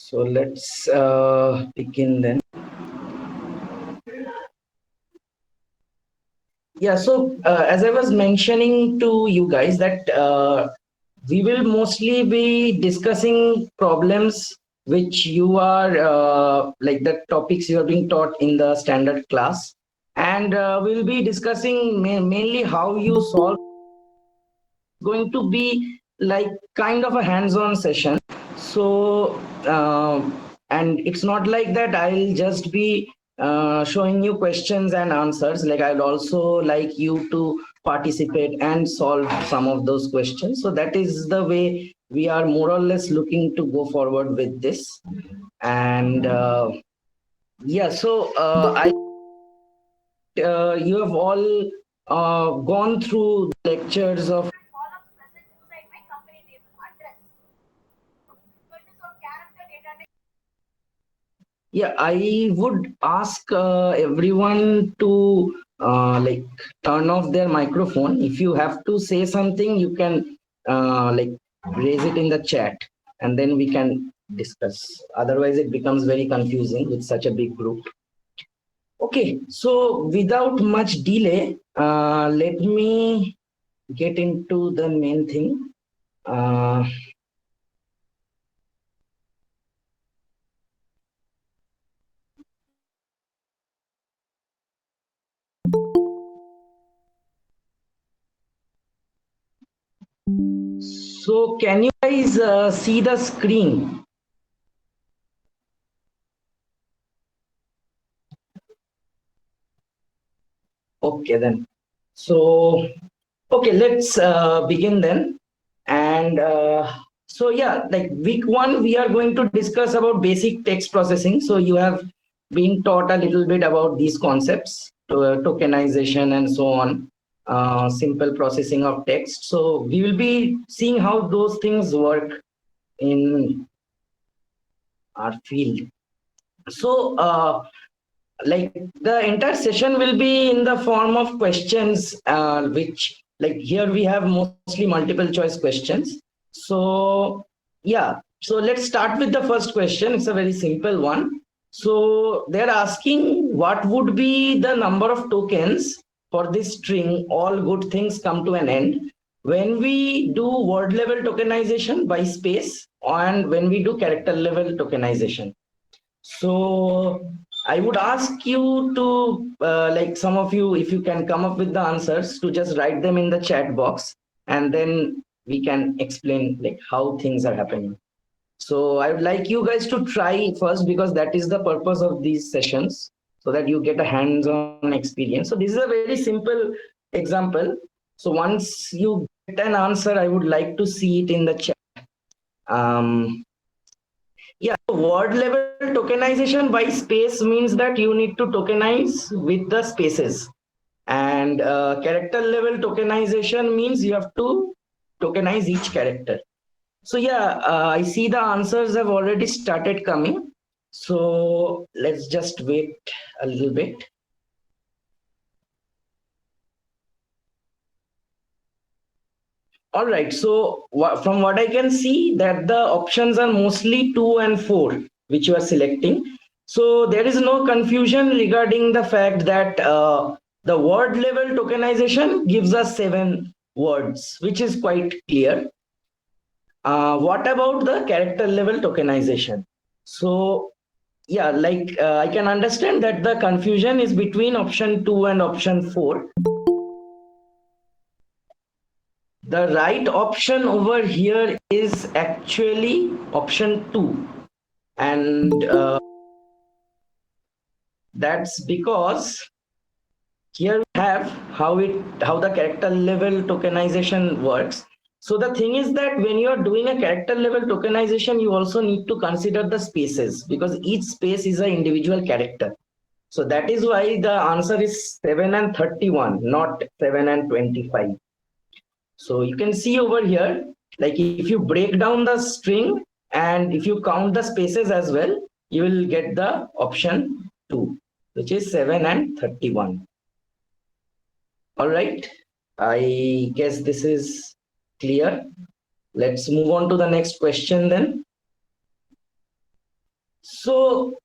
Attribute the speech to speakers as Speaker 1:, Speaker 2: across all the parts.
Speaker 1: So let's begin then. Yeah, so as I was mentioning to you guys that we will mostly be discussing problems which you are like the topics you are being taught in the standard class, and we'll be discussing mainly how you solve. Going to be like kind of a hands-on session. So and it's not like that I'll just be showing you questions and answers. Like I'll also like you to participate and solve some of those questions. So that is the way we are more or less looking to go forward with this. And yeah, so I you have all gone through lectures of. Yeah, I would ask everyone to like turn off their microphone. If you have to say something, you can like raise it in the chat, and then we can discuss. Otherwise, it becomes very confusing with such a big group. Okay, so without much delay, let me get into the main thing. Uh, so can you guys see the screen? Okay, then. So, okay, let's begin then. And so, yeah, like week one, we are going to discuss about basic text processing. So you have been taught a little bit about these concepts, tokenization and so on, simple processing of text. So we will be seeing how those things work in our field. So, like the entire session will be in the form of questions, which like here we have mostly multiple choice questions. So yeah, so let's start with the first question. It's a very simple one. So they're asking what would be the number of tokens for this string all good things come to an end when we do word level tokenization by space and when we do character level tokenization. So I would ask you to, like some of you, if you can come up with the answers, to just write them in the chat box, and then we can explain like how things are happening. So I would like you guys to try first because that is the purpose of these sessions, so that you get a hands-on experience. So this is a very simple example. So once you get an answer, I would like to see it in the chat. Um, yeah, so word level tokenization by space means that you need to tokenize with the spaces. And character level tokenization means you have to tokenize each character. So yeah, I see the answers have already started coming. So let's just wait a little bit. All right, so from what I can see that the options are mostly 2 and 4, which you are selecting. So there is no confusion regarding the fact that the word level tokenization gives us 7 words, which is quite clear. What about the character level tokenization? So yeah, like I can understand that the confusion is between option 2 and option 4. The right option over here is actually option 2, and that's because here we have how the character level tokenization works. So the thing is that when you are doing a character level tokenization, you also need to consider the spaces because each space is an individual character. So that is why the answer is 7 and 31, not 7 and 25. So you can see over here, like if you break down the string and if you count the spaces as well, you will get the option 2, which is 7 and 31. All right. I guess this is clear. Let's move on to the next question then. So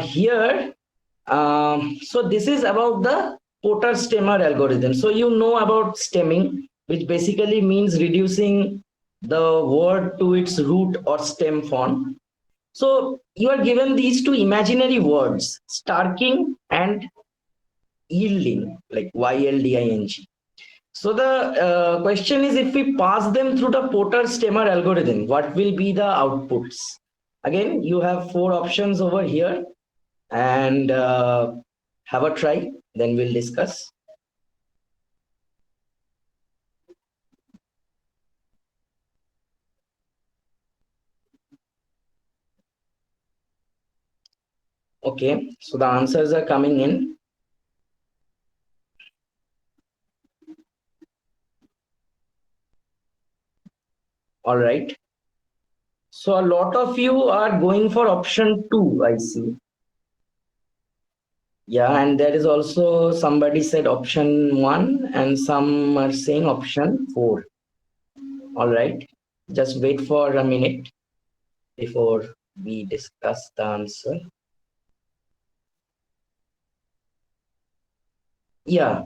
Speaker 1: here, so this is about the Porter-Stemmer algorithm. So you know about stemming, which basically means reducing the word to its root or stem form. So you are given these two imaginary words, starking and yielding, like ylding. So the question is, if we pass them through the Porter-Stemmer algorithm, what will be the outputs? Again, you have four options over here, and have a try, then we'll discuss. Okay, so the answers are coming in. All right. So a lot of you are going for option 2, I see. Yeah, and there is also somebody said option 1, and some are saying option 4. All right. Just wait for a minute before we discuss the answer. Yeah,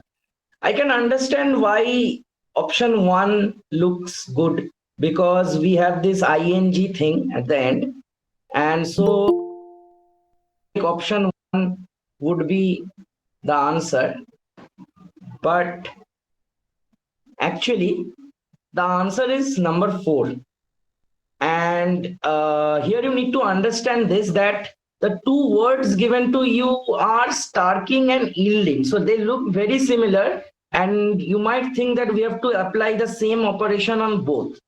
Speaker 1: I can understand why option 1 looks good, because we have this ing thing at the end. And so option 1 would be the answer. But actually, the answer is number 4. And here you need to understand this, that the two words given to you are starking and yielding. So they look very similar, and you might think that we have to apply the same operation on both.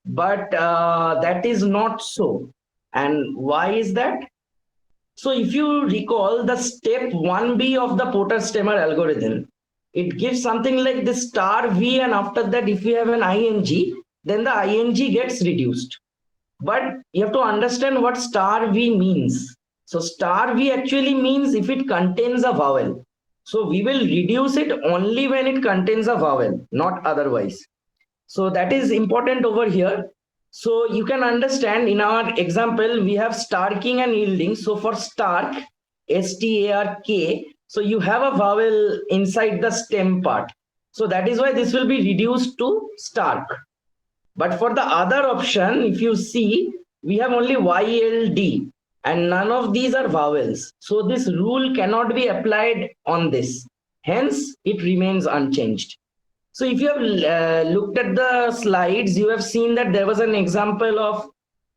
Speaker 1: But that is not so. And why is that? So if you recall the step 1B of the Porter-Stemmer algorithm, it gives something like the star V, and after that, if you have an ing, then the ing gets reduced. But you have to understand what star V means. So star V actually means if it contains a vowel. So we will reduce it only when it contains a vowel, not otherwise. So that is important over here. So you can understand in our example, we have starking and yielding. So for stark, S-T-A-R-K, so you have a vowel inside the stem part. So that is why this will be reduced to stark. But for the other option, if you see, we have only YLD, and none of these are vowels. So this rule cannot be applied on this. Hence, it remains unchanged. So if you have looked at the slides, you have seen that there was an example of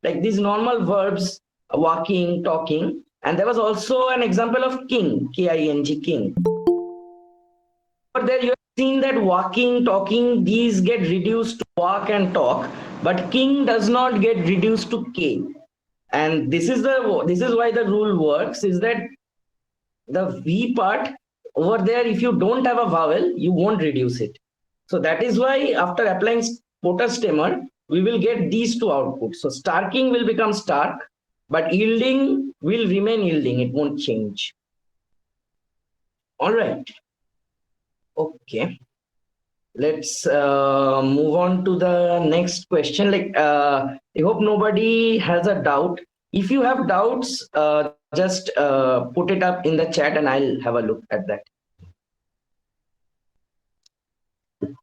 Speaker 1: like these normal verbs, walking, talking, and there was also an example of king, K-I-N-G, king. But there you have seen that walking, talking, these get reduced to walk and talk, but king does not get reduced to K. And this is why the rule works, is that the V part over there, if you don't have a vowel, you won't reduce it. So that is why after applying Porter-Stemmer, we will get these two outputs. So starking will become stark, but yielding will remain yielding. It won't change. All right. Okay. Let's move on to the next question. Like, I hope nobody has a doubt. If you have doubts, just put it up in the chat and I'll have a look at that.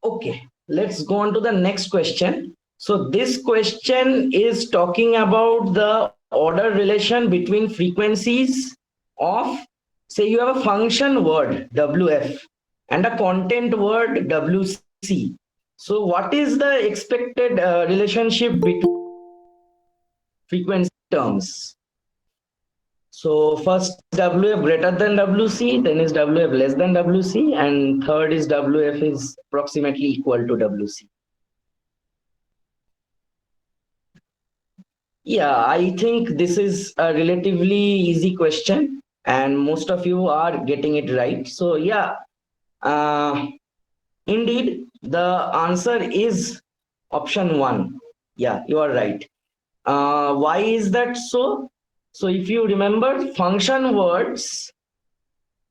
Speaker 1: Okay, let's go on to the next question. So this question is talking about the order relation between frequencies of, say you have a function word WF and a content word WC. So what is the expected relationship between frequency terms? So first WF greater than WC, then is WF less than WC, and third is WF is approximately equal to WC. Yeah, I think this is a relatively easy question, and most of you are getting it right. So yeah, uh, indeed, the answer is option 1. Yeah, you are right. Why is that so? So if you remember function words,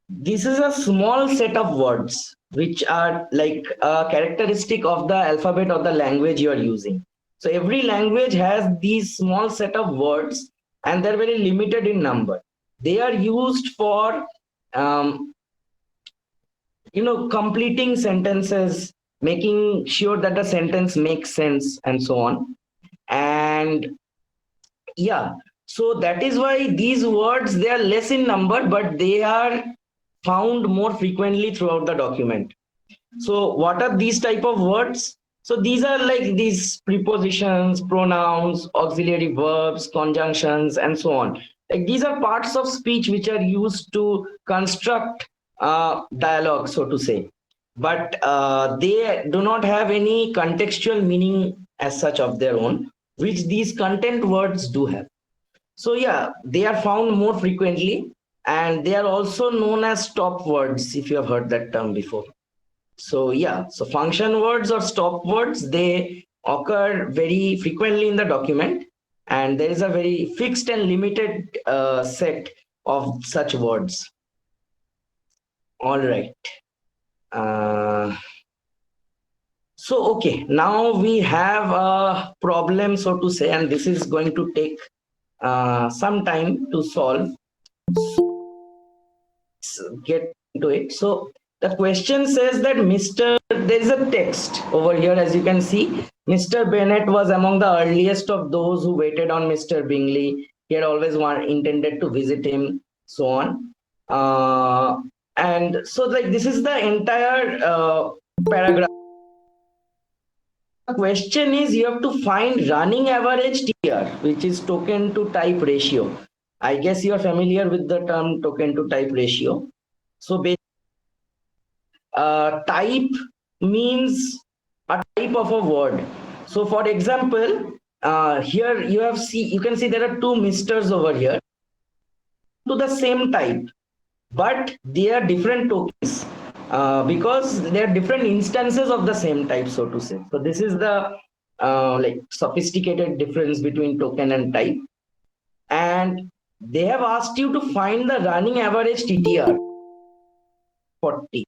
Speaker 1: this is a small set of words which are like a characteristic of the alphabet of the language you are using. So every language has these small set of words, and they're very limited in number. They are used for completing sentences, making sure that the sentence makes sense, and so on. And yeah, so that is why these words, they are less in number, but they are found more frequently throughout the document. So what are these type of words? So these are like these prepositions, pronouns, auxiliary verbs, conjunctions, and so on. Like these are parts of speech which are used to construct dialogue, so to say. But they do not have any contextual meaning as such of their own, which these content words do have. So yeah, they are found more frequently, and they are also known as stop words, if you have heard that term before. So yeah, so function words or stop words, they occur very frequently in the document, and there is a very fixed and limited set of such words. All right. So okay, now we have a problem, so to say, and this is going to take some time to solve. Get into it. So the question says that there is a text over here, as you can see. Mr. Bennett was among the earliest of those who waited on Mr. Bingley. He had always intended to visit him, so on. And so like this is the entire paragraph. The question is, you have to find running average TR, which is token to type ratio. I guess you are familiar with the term token to type ratio. So basically, type means a type of a word. So for example, here you can see there are two misters over here to the same type, but they are different tokens because they are different instances of the same type, so to say. So this is the like sophisticated difference between token and type. And they have asked you to find the running average TTR 40.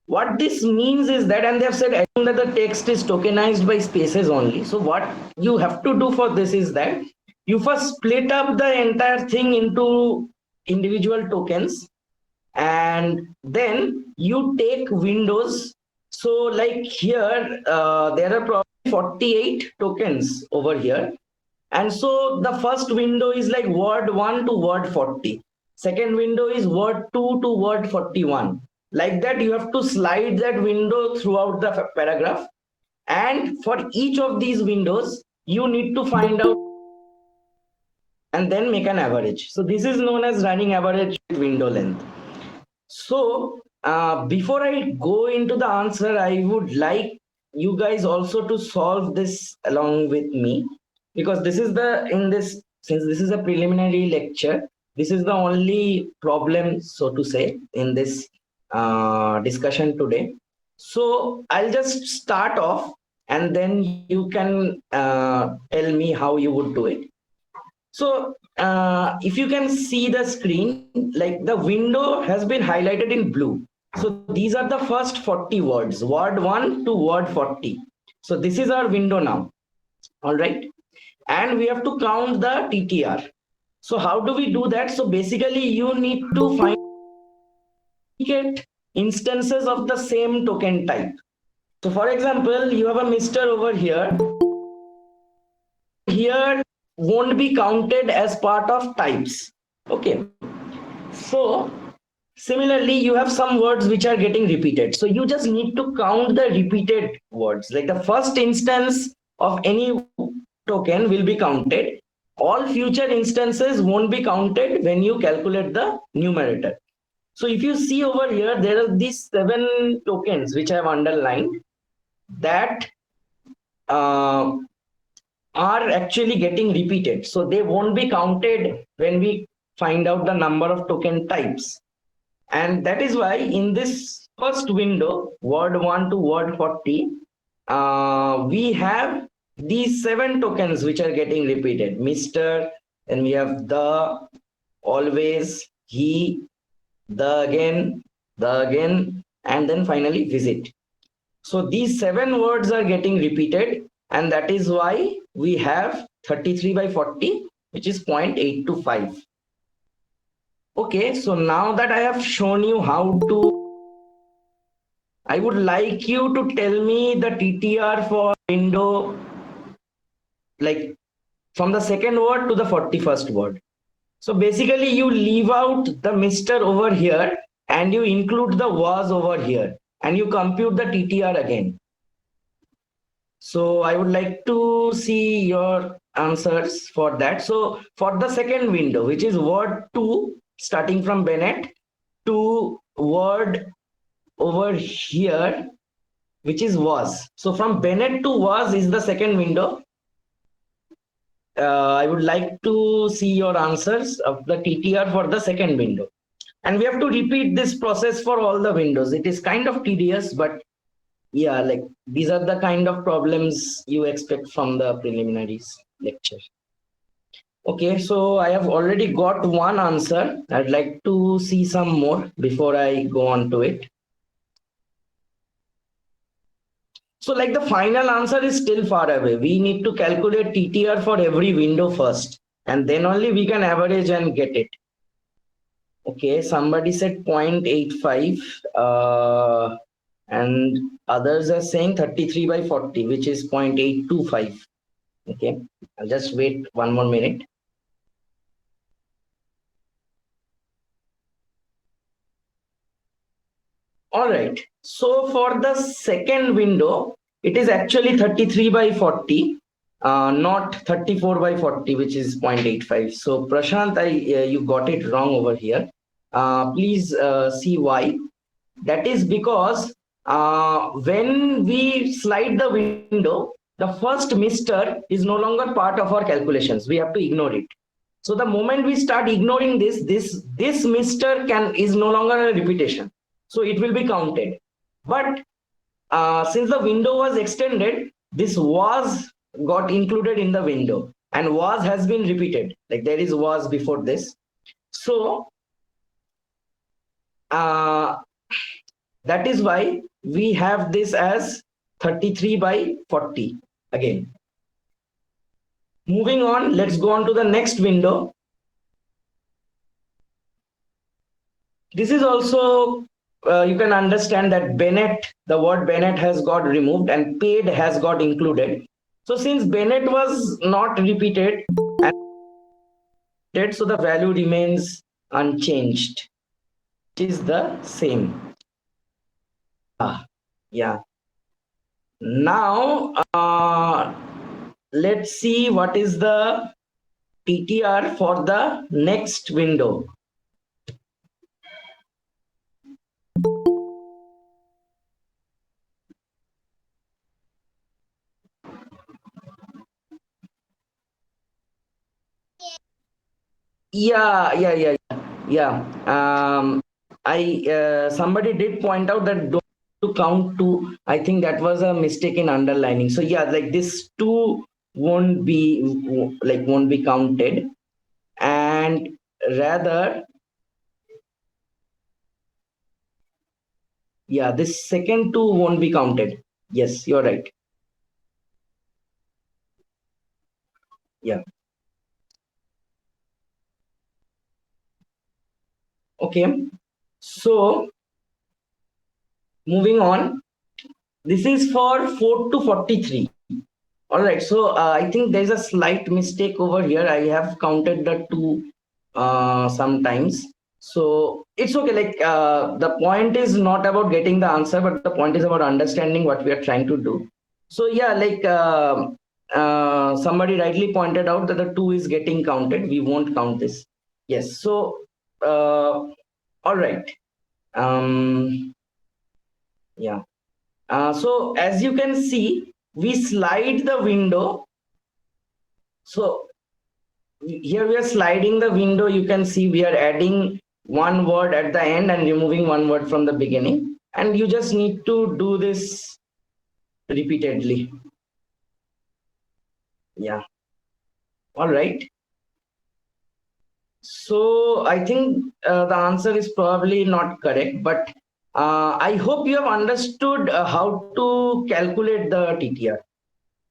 Speaker 1: What this means is that, and they have said that the text is tokenized by spaces only. So what you have to do for this is that you first split up the entire thing into individual tokens, and then you take windows. So like here, there are probably 48 tokens over here. And so the first window is like word 1 to word 40. Second window is word 2 to word 41. Like that, you have to slide that window throughout the paragraph. And for each of these windows, you need to find out and then make an average. So this is known as running average window length. So before I go into the answer, I would like you guys also to solve this along with me, because this is since this is a preliminary lecture, this is the only problem, so to say, in this discussion today. So I'll just start off, and then you can tell me how you would do it. So if you can see the screen, like the window has been highlighted in blue. So these are the first 40 words, word 1 to word 40. So this is our window now. All right. And we have to count the TTR. So how do we do that? So basically you need to find instances of the same token type. So for example, you have a Mr. over here. Here won't be counted as part of types. Okay. So similarly, you have some words which are getting repeated. So you just need to count the repeated words. Like the first instance of any token will be counted. All future instances won't be counted when you calculate the numerator. So if you see over here, there are these 7 tokens which I have underlined that are actually getting repeated. So they won't be counted when we find out the number of token types. And that is why in this first window, word 1 to word 40, we have these 7 tokens which are getting repeated. Mr., then we have the, always, he, the again, and then finally visit. So these 7 words are getting repeated, and that is why we have 33 by 40. which is 0.825. Okay, so now that I have shown you how to, I would like you to tell me the TTR for window, like from the second word to the 41st word. So basically you leave out the Mr. over here and you include the was over here and you compute the TTR again. So I would like to see your answers for that. So for the second window, which is word 2, starting from Bennett, to word over here, which is was. So from Bennett to was is the second window. I would like to see your answers of the TTR for the second window. And we have to repeat this process for all the windows. It is kind of tedious, but yeah, like these are the kind of problems you expect from the preliminaries lecture. Okay, so I have already got one answer. I'd like to see some more before I go on to it. So like the final answer is still far away. We need to calculate TTR for every window first, and then only we can average and get it. Okay, somebody said 0.85 and others are saying 33 by 40, which is 0.825. Okay, I'll just wait one more minute. All right, so for the second window, it is actually 33 by 40, not 34 by 40, which is 0.85. So Prashant, you got it wrong over here. Please see why. That is because when we slide the window, the first Mr. is no longer part of our calculations. We have to ignore it. So the moment we start ignoring this Mr. is no longer a repetition. So it will be counted. But since the window was extended, this was got included in the window and was has been repeated. Like there is was before this. So that is why we have this as 33 by 40 again. Moving on, let's go on to the next window. This is also, you can understand that Bennett, the word Bennett has got removed and paid has got included. So since Bennett was not repeated, so the value remains unchanged. It is the same. Yeah. Now, let's see what is the TTR for the next window. Yeah. Somebody did point out that don't to count two. I think that was a mistake in underlining. So yeah, like this two won't be counted, and rather, yeah, this second two won't be counted. Yes, you're right. Yeah. Okay. So moving on, this is for 4 to 43. All right, so I think there's a slight mistake over here. I have counted the two sometimes. So it's okay. Like the point is not about getting the answer, but the point is about understanding what we are trying to do. So yeah, like somebody rightly pointed out that the two is getting counted. We won't count this. Yes. So all right. Yeah. So as you can see, we slide the window. So here we are sliding the window. You can see we are adding one word at the end and removing one word from the beginning. And you just need to do this repeatedly. Yeah. All right. So I think the answer is probably not correct, but I hope you have understood how to calculate the TTR.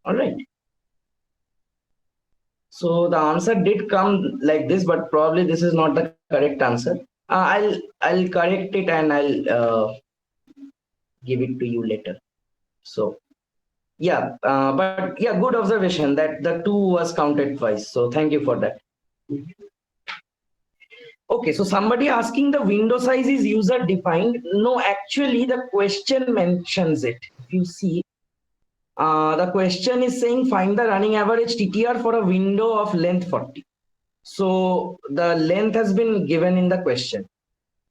Speaker 1: All right. So the answer did come like this, but probably this is not the correct answer. I'll correct it and I'll give it to you later. So yeah, but yeah, good observation that the 2 was counted twice. So thank you for that. Okay, so somebody asking the window size is user defined. No, actually the question mentions it. If you see, the question is saying find the running average TTR for a window of length 40. So the length has been given in the question.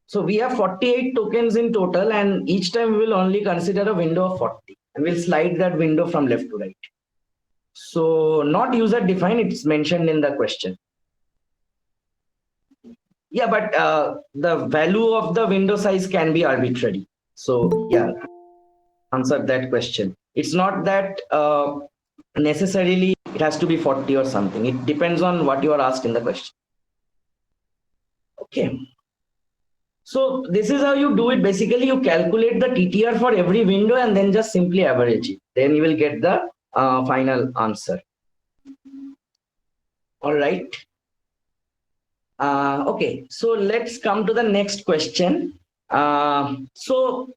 Speaker 1: So we have 48 tokens in total, and each time we will only consider a window of 40, and we'll slide that window from left to right. So not user defined, it's mentioned in the question. Yeah, but the value of the window size can be arbitrary. So yeah, answer that question. It's not that necessarily it has to be 40 or something. It depends on what you are asked in the question. Okay. So this is how you do it. Basically, you calculate the TTR for every window and then just simply average it. Then you will get the final answer. All right. Okay, so let's come to the next question. So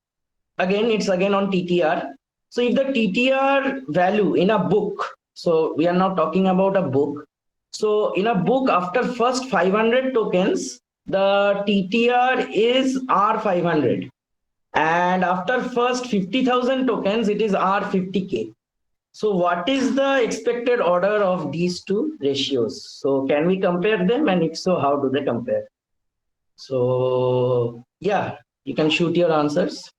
Speaker 1: again, it's again on TTR. So if the TTR value in a book, so we are now talking about a book. So in a book, after first 500 tokens, the TTR is R500. And after first 50,000 tokens, it is R50K. So what is the expected order of these two ratios? So can we compare them? And if so, how do they compare? So yeah, you can shoot your answers.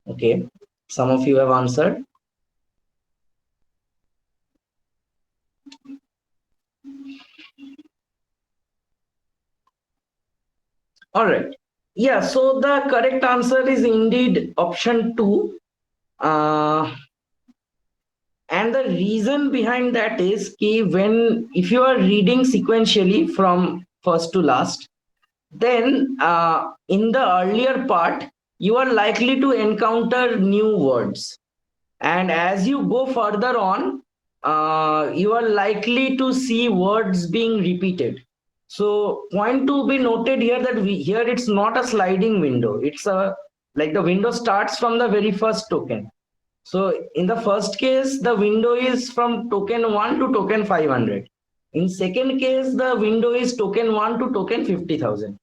Speaker 1: Okay, some of you have answered. All right. Yeah, so the correct answer is indeed option 2. And the reason behind that is key when if you are reading sequentially from first to last, then in the earlier part, you are likely to encounter new words. And as you go further on, you are likely to see words being repeated. So point to be noted here that here it's not a sliding window. It's a like the window starts from the very first token. So in the first case, the window is from token 1 to token 500. In second case, the window is token 1 to token 50,000.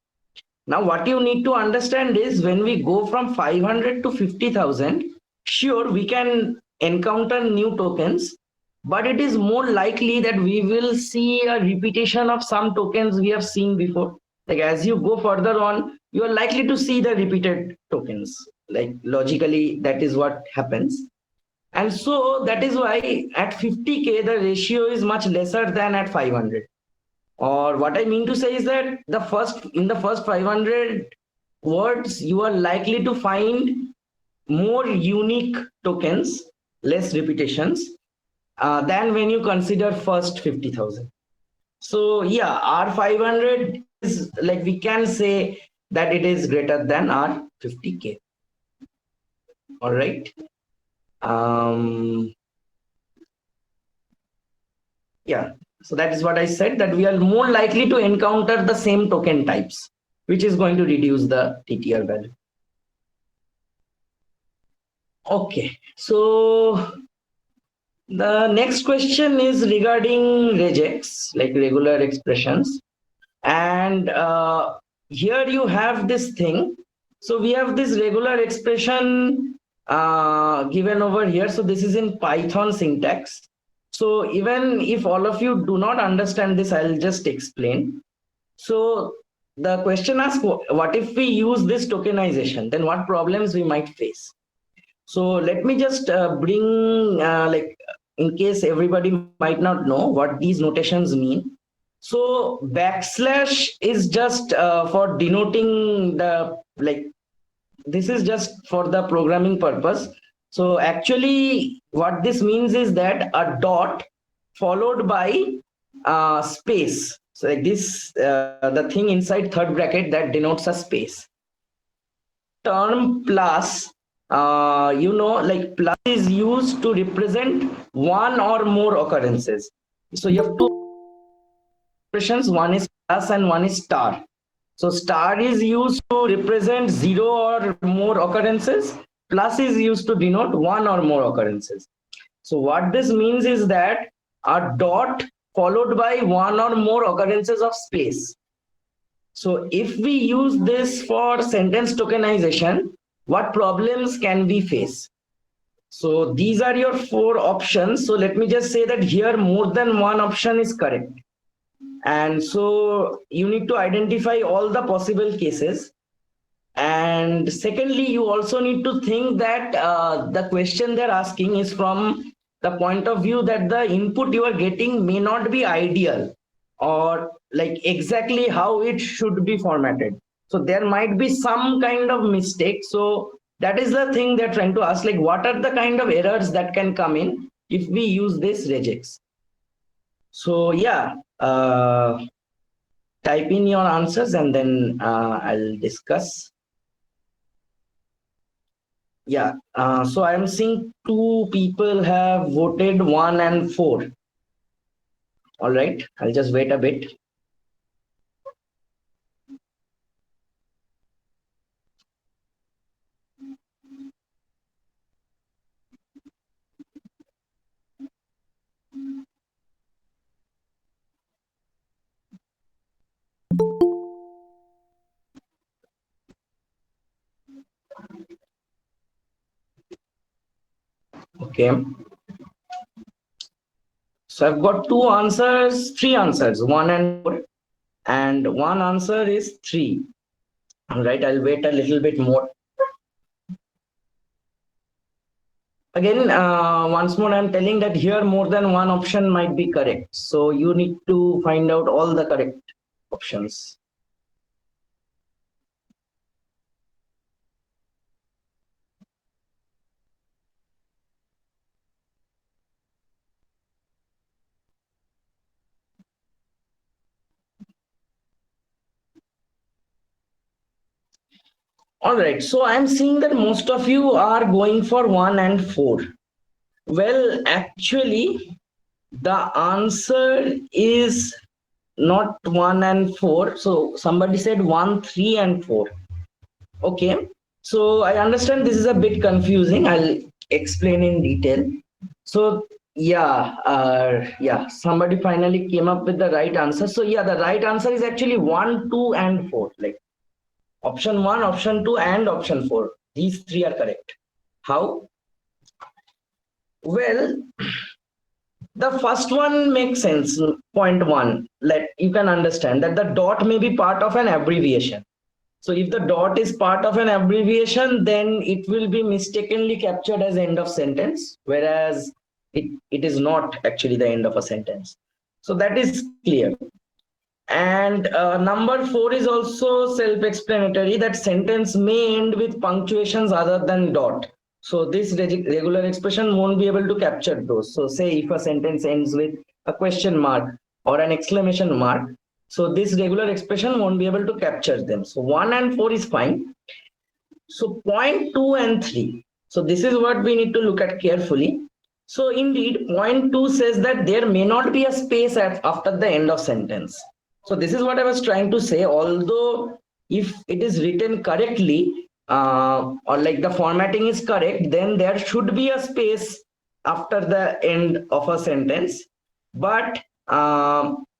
Speaker 1: Now, what you need to understand is when we go from 500 to 50,000, sure, we can encounter new tokens, but it is more likely that we will see a repetition of some tokens we have seen before. Like as you go further on, you are likely to see the repeated tokens. Like logically, that is what happens. And so that is why at 50K, the ratio is much lesser than at 500. Or what I mean to say is that in the first 500 words, you are likely to find more unique tokens, less repetitions, than when you consider first 50,000. So yeah, R500 is like we can say that it is greater than R50K. All right. Yeah, so that is what I said, that we are more likely to encounter the same token types, which is going to reduce the TTR value. Okay, so the next question is regarding regex, like regular expressions. And here you have this thing. So we have this regular expression given over here. So this is in Python syntax. So even if all of you do not understand this, I'll just explain. So the question asks, what if we use this tokenization? Then what problems we might face? So let me just bring, in case everybody might not know what these notations mean. So backslash is just for denoting the, like, this is just for the programming purpose. So actually what this means is that a dot followed by space. So like this, the thing inside third bracket that denotes a space. Term plus, like plus is used to represent one or more occurrences. So you have two expressions, one is plus and one is star. So star is used to represent zero or more occurrences. Plus is used to denote one or more occurrences. So what this means is that a dot followed by one or more occurrences of space. So if we use this for sentence tokenization, what problems can we face? So these are your four options. So let me just say that here more than one option is correct. And so you need to identify all the possible cases. And secondly, you also need to think that the question they're asking is from the point of view that the input you are getting may not be ideal or like exactly how it should be formatted. So there might be some kind of mistake. So that is the thing they're trying to ask, like what are the kind of errors that can come in if we use this regex. So yeah, type in your answers and then I'll discuss. Yeah, so I'm seeing two people have voted 1 and 4. All right, I'll just wait a bit. Okay. So I've got two answers, three answers, 1 and 4, and one answer is 3. All right, I'll wait a little bit more. Again, once more, I'm telling that here more than one option might be correct. So you need to find out all the correct options. All right, so I'm seeing that most of you are going for 1 and 4. Well, actually, the answer is not 1 and 4. So somebody said 1, 3, and 4. Okay. So I understand this is a bit confusing. I'll explain in detail. So yeah, somebody finally came up with the right answer. So yeah, the right answer is actually 1, 2, and 4. Like option 1, option 2, and option 4. These three are correct. How? Well, the first one makes sense. Point 1, let you can understand that the dot may be part of an abbreviation. So if the dot is part of an abbreviation, then it will be mistakenly captured as end of sentence, whereas it is not actually the end of a sentence. So that is clear. And number 4 is also self-explanatory, that sentence may end with punctuations other than dot. So this regular expression won't be able to capture those. So say if a sentence ends with a question mark or an exclamation mark, so this regular expression won't be able to capture them. So 1 and 4 is fine. So point 2 and 3. So this is what we need to look at carefully. So indeed, point 2 says that there may not be a space after the end of sentence. So this is what I was trying to say. Although if it is written correctly, or like the formatting is correct, then there should be a space after the end of a sentence. But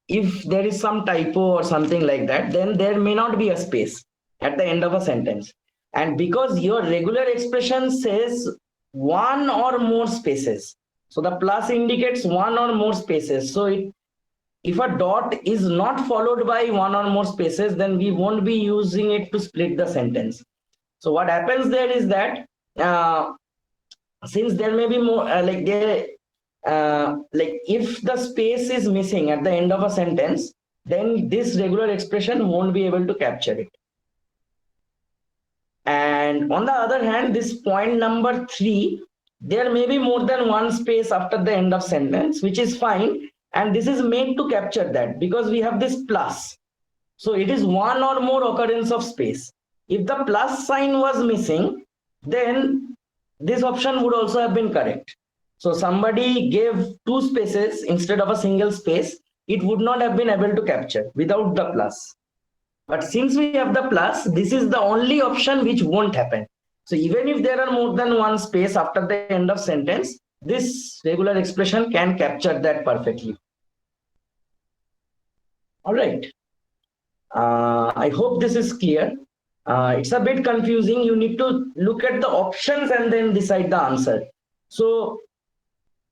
Speaker 1: if there is some typo or something like that, then there may not be a space at the end of a sentence. And because your regular expression says one or more spaces, so the plus indicates one or more spaces. So If a dot is not followed by one or more spaces, then we won't be using it to split the sentence. So what happens there is that since there may be more like if the space is missing at the end of a sentence, then this regular expression won't be able to capture it. And on the other hand, this point number 3, there may be more than one space after the end of sentence, which is fine. And this is made to capture that because we have this plus. So it is one or more occurrence of space. If the plus sign was missing, then this option would also have been correct. So somebody gave 2 spaces instead of a single space, it would not have been able to capture without the plus. But since we have the plus, this is the only option which won't happen. So even if there are more than one space after the end of sentence, this regular expression can capture that perfectly. All right. I hope this is clear. It's a bit confusing. You need to look at the options and then decide the answer. So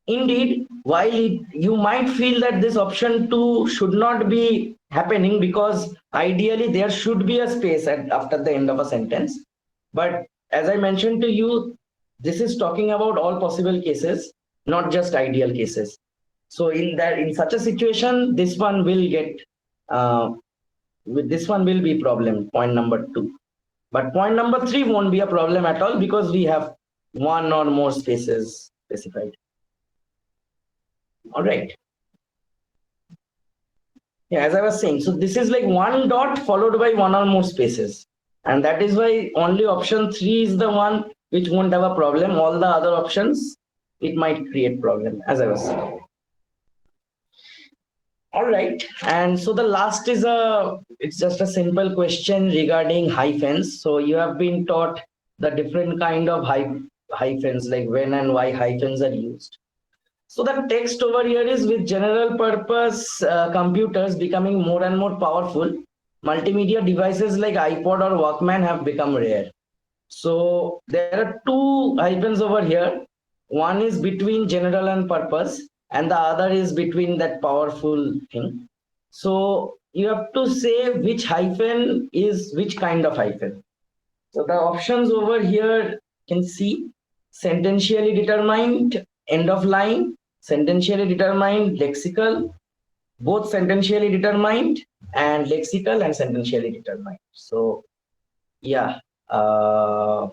Speaker 1: indeed, while you might feel that this option 2 should not be happening because ideally there should be a space after the end of a sentence. But as I mentioned to you, this is talking about all possible cases, not just ideal cases. So in such a situation, this one will get this one will be problem, point number 2. But point number 3 won't be a problem at all because we have one or more spaces specified. All right. Yeah, as I was saying, so this is like one dot followed by one or more spaces. And that is why only option 3 is the one which won't have a problem. All the other options, it might create problem, as I was saying. All right. And so the last is it's just a simple question regarding hyphens. So you have been taught the different kind of hyphens, like when and why hyphens are used. So the text over here is with general purpose computers becoming more and more powerful. Multimedia devices like iPod or Walkman have become rare. So there are 2 hyphens over here. One is between general and purpose, and the other is between that powerful thing. So you have to say which hyphen is which kind of hyphen. So the options over here can see sententially determined, end of line, sententially determined, lexical, both sententially determined, and lexical and sententially determined. So yeah, I'd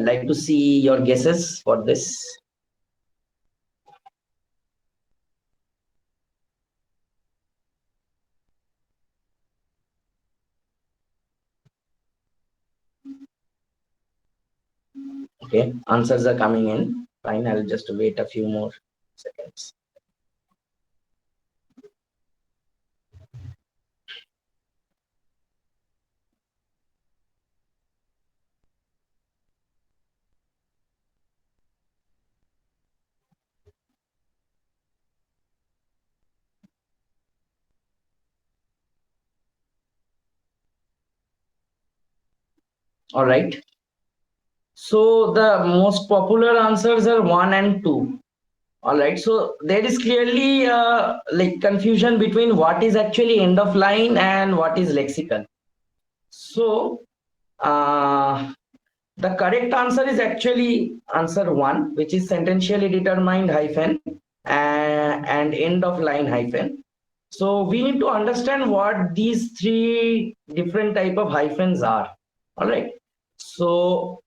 Speaker 1: like to see your guesses for this. Okay, answers are coming in. Fine, I'll just wait a few more seconds. All right. So the most popular answers are 1 and 2. All right. So there is clearly like confusion between what is actually end of line and what is lexical. So the correct answer is actually answer 1, which is sententially determined hyphen and end of line hyphen. So we need to understand what these 3 different type of hyphens are. All right. So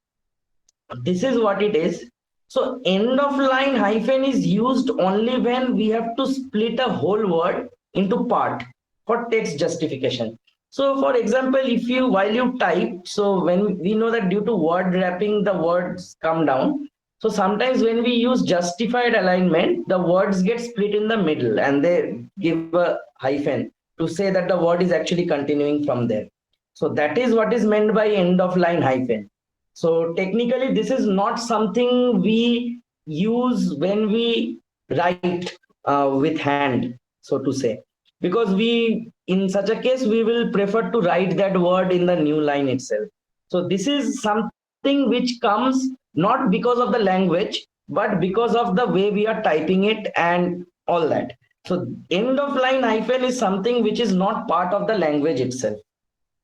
Speaker 1: this is what it is. So end of line hyphen is used only when we have to split a whole word into part for text justification. So for example, if you while you type, so when we know that due to word wrapping, the words come down. So sometimes when we use justified alignment, the words get split in the middle and they give a hyphen to say that the word is actually continuing from there. So that is what is meant by end of line hyphen. So technically, this is not something we use when we write with hand, so to say, because we, in such a case, we will prefer to write that word in the new line itself. So this is something which comes not because of the language, but because of the way we are typing it and all that. So end of line hyphen is something which is not part of the language itself.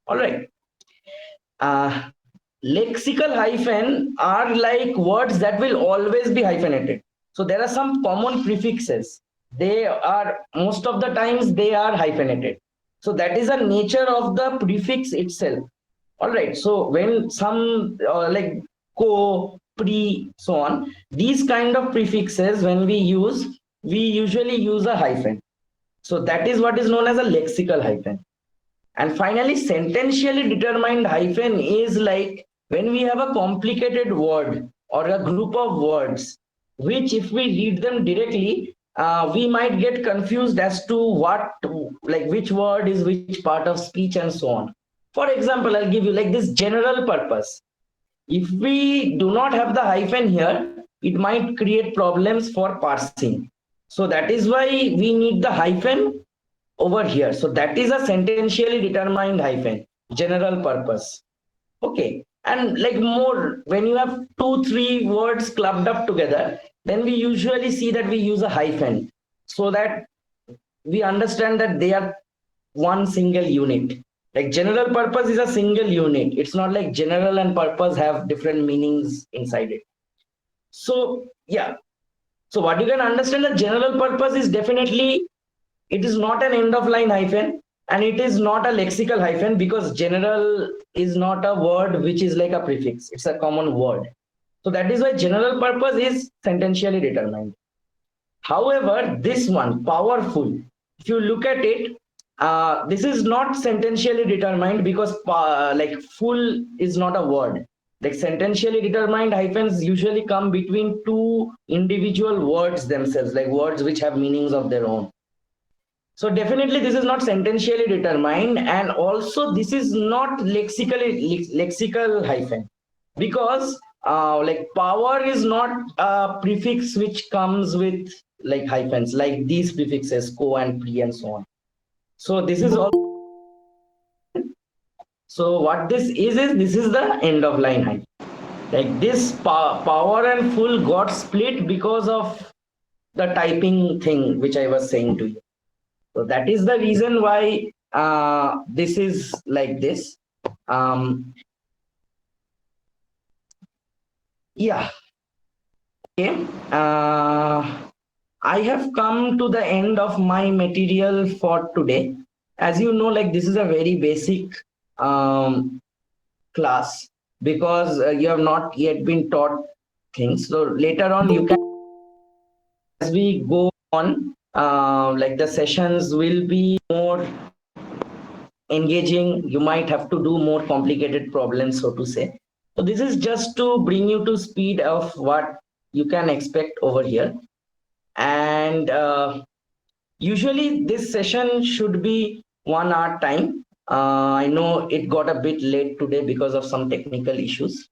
Speaker 1: All right. Uh, Lexical hyphen are like words that will always be hyphenated. So there are some common prefixes. They are most of the times they are hyphenated. So that is the nature of the prefix itself. All right. So when some like co, pre, so on, these kind of prefixes when we usually use a hyphen. So that is what is known as a lexical hyphen. And finally, sententially determined hyphen is like when we have a complicated word or a group of words, which if we read them directly, we might get confused as to what, like which word is which part of speech and so on. For example, I'll give you like this general purpose. If we do not have the hyphen here, it might create problems for parsing. So that is why we need the hyphen over here. So that is a sententially determined hyphen, general purpose. Okay. And like more, when you have two, three words clubbed up together, then we usually see that we use a hyphen so that we understand that they are one single unit. Like general purpose is a single unit. It's not like general and purpose have different meanings inside it. So yeah. So what you can understand, that general purpose is definitely, it is not an end of line hyphen and it is not a lexical hyphen, because general is not a word which is like a prefix. It's a common word. So that is why general purpose is sententially determined. However, this one, powerful, if you look at it, this is not sententially determined because like full is not a word. Like sententially determined hyphens usually come between two individual words themselves, like words which have meanings of their own. So definitely this is not sententially determined, and also this is not lexical hyphen, because like power is not a prefix which comes with like hyphens, like these prefixes co and pre and so on. So this is all. So what this is this is the end of line hyphen. Like this power and full got split because of the typing thing which I was saying to you. So that is the reason why this is like this. Yeah. Okay. I have come to the end of my material for today. As you know, like this is a very basic class, because you have not yet been taught things. So later on, you can, as we go on, like the sessions will be more engaging. You might have to do more complicated problems, so to say. So this is just to bring you to speed of what you can expect over here. And usually this session should be 1 hour time. I know it got a bit late today because of some technical issues.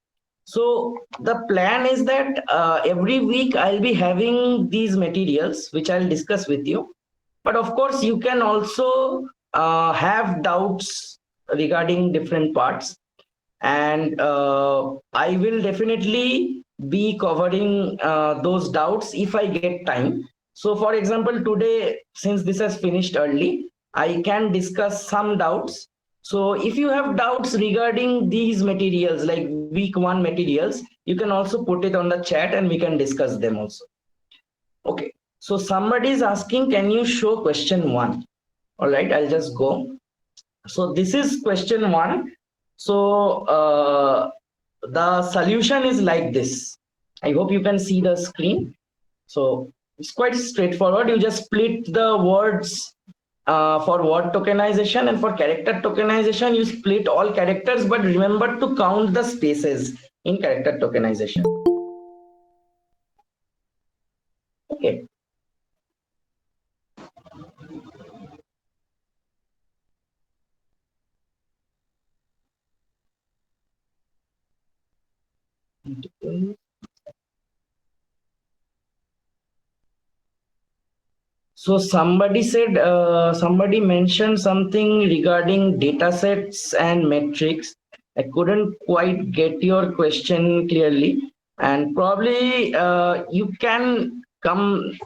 Speaker 1: So the plan is that every week I'll be having these materials which I'll discuss with you. But of course, you can also have doubts regarding different parts, and I will definitely be covering those doubts if I get time. So for example, today, since this has finished early, I can discuss some doubts. So if you have doubts regarding these materials, like week 1 materials, you can also put it on the chat and we can discuss them also. Okay, so somebody is asking, can you show question 1? All right, I'll just go. So this is question 1. So the solution is like this. I hope you can see the screen. So it's quite straightforward. You just split the words for word tokenization, and for character tokenization, you split all characters, but remember to count the spaces in character tokenization. Okay. So somebody said, somebody mentioned something regarding data sets and metrics. I couldn't quite get your question clearly. and probably you can come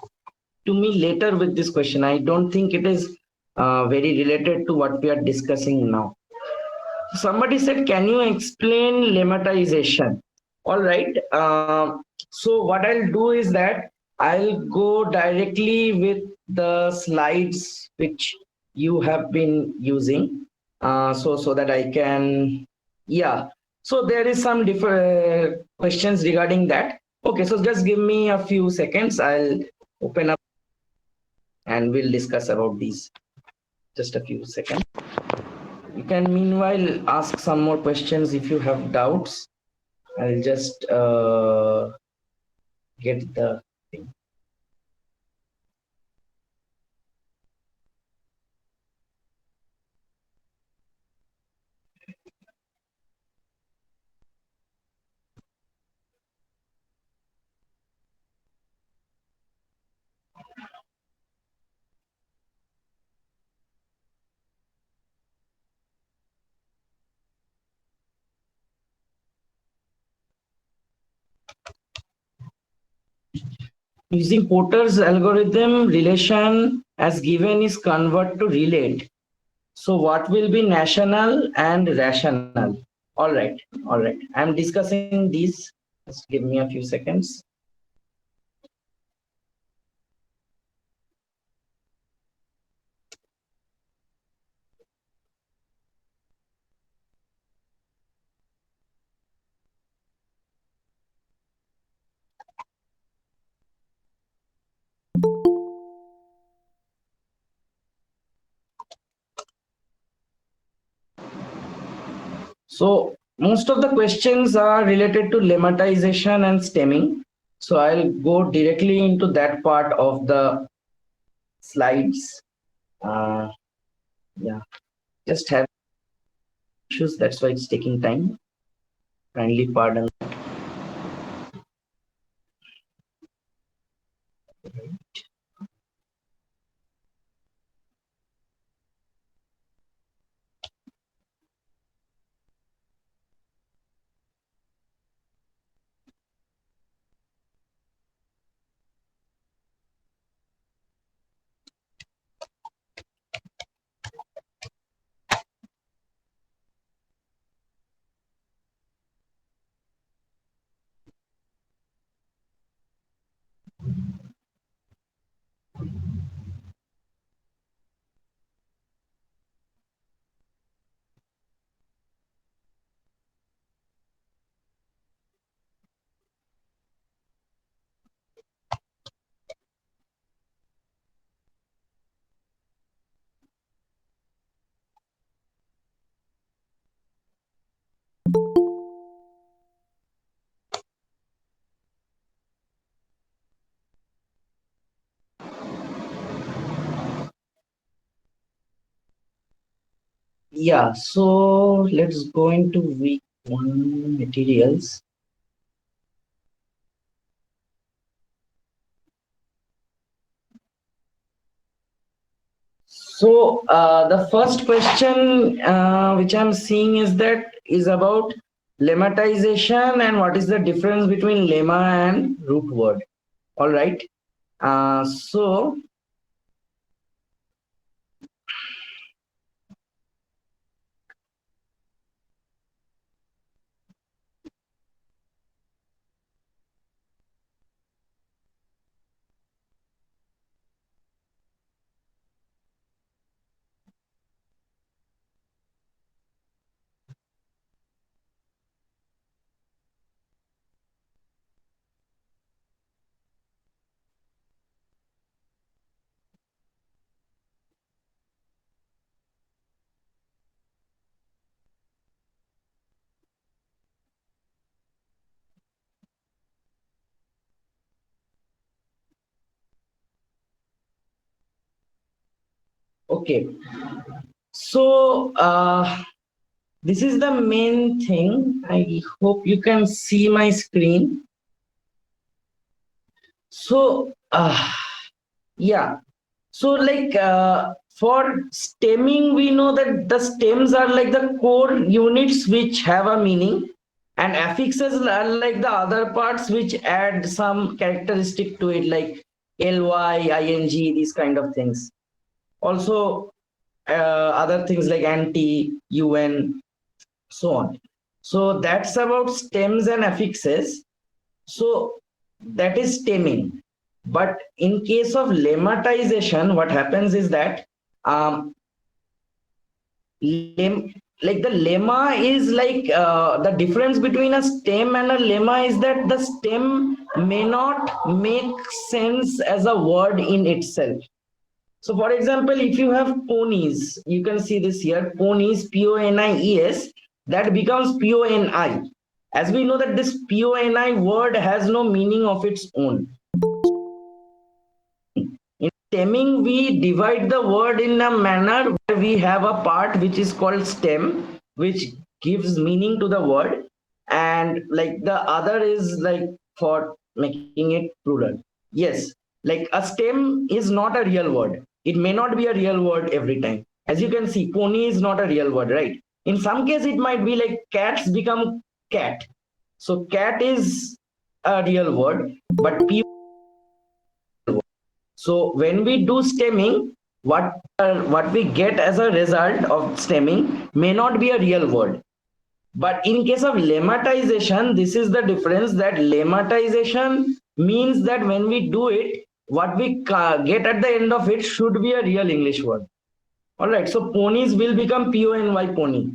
Speaker 1: to me later with this question. I don't think it is very related to what we are discussing now. Somebody said, can you explain lemmatization? All right. So what I'll do is that I'll go directly with the slides which you have been using. So that I can, yeah. So there is some different questions regarding that. Okay, so just give me a few seconds. I'll open up and we'll discuss about these. Just a few seconds. You can meanwhile ask some more questions if you have doubts. I'll just get the thing. Using Porter's algorithm, relation as given is convert to relate. So what will be national and rational? All right, all right. I'm discussing these. Just give me a few seconds. So most of the questions are related to lemmatization and stemming. So I'll go directly into that part of the slides. Uh, yeah, just have issues. That's why it's taking time. Kindly pardon. Yeah, so let's go into week one materials. So the first question which I'm seeing is about lemmatization and what is the difference between lemma and root word. All right. So okay. So this is the main thing. I hope you can see my screen. So yeah. So like for stemming, we know that the stems are like the core units which have a meaning. And affixes are like the other parts which add some characteristic to it, like ly, ing, these kind of things. Also, other things like anti, un, so on. So that's about stems and affixes. So that is stemming. But in case of lemmatization, what happens is that um, like the lemma is like the difference between a stem and a lemma is that the stem may not make sense as a word in itself. So for example, if you have ponies, you can see this here, ponies, ponies, that becomes poni. As we know that this poni word has no meaning of its own. In stemming, we divide the word in a manner where we have a part which is called stem, which gives meaning to the word, and like the other is like for making it plural. Yes, like a stem is not a real word. It may not be a real word every time. As you can see, pony is not a real word, right? In some case, it might be like cats become cat. So cat is a real word, but people. So when we do stemming, what we get as a result of stemming may not be a real word. But in case of lemmatization, this is the difference, that lemmatization means that when we do it, what we get at the end of it should be a real English word. All right. So ponies will become pony, pony.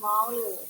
Speaker 2: మామూలుగా